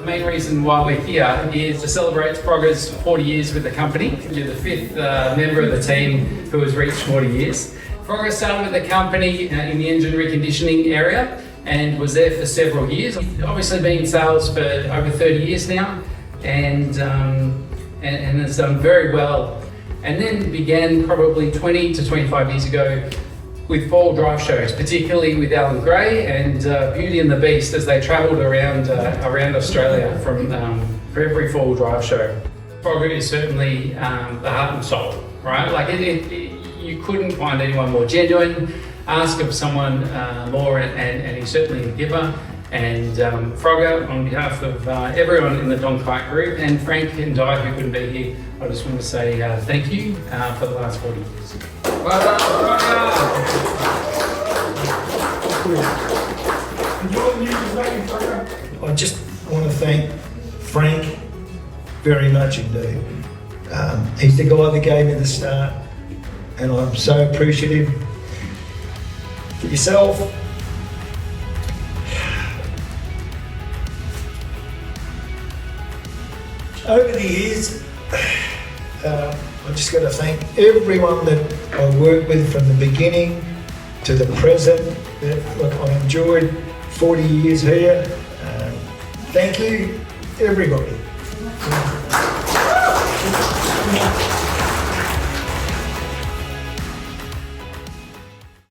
The main reason why we're here is to celebrate Frogger's 40 years with the company. You're the fifth member of the team who has reached 40 years. Frogger started with the company in the engine reconditioning area and was there for several years. Obviously been in sales for over 30 years now and has done very well. And then began probably 20 to 25 years ago with four drive shows, particularly with Alan Gray and Beauty and the Beast as they travelled around Australia for every four-wheel drive show. Frogger is certainly the heart and soul, right? Like you couldn't find anyone more genuine. Ask of someone more, and he's certainly a giver. And Frogger, on behalf of everyone in the Don Clark Group and Frank and Di who couldn't be here, I just want to say thank you for the last 40 years. Well done, Frogger! I just want to thank Frank very much indeed. He's the guy that gave me the start, and I'm so appreciative. For yourself, over the years, I just got to thank everyone that I worked with from the beginning to the present. Look, I enjoyed 40 years here. Thank you, everybody.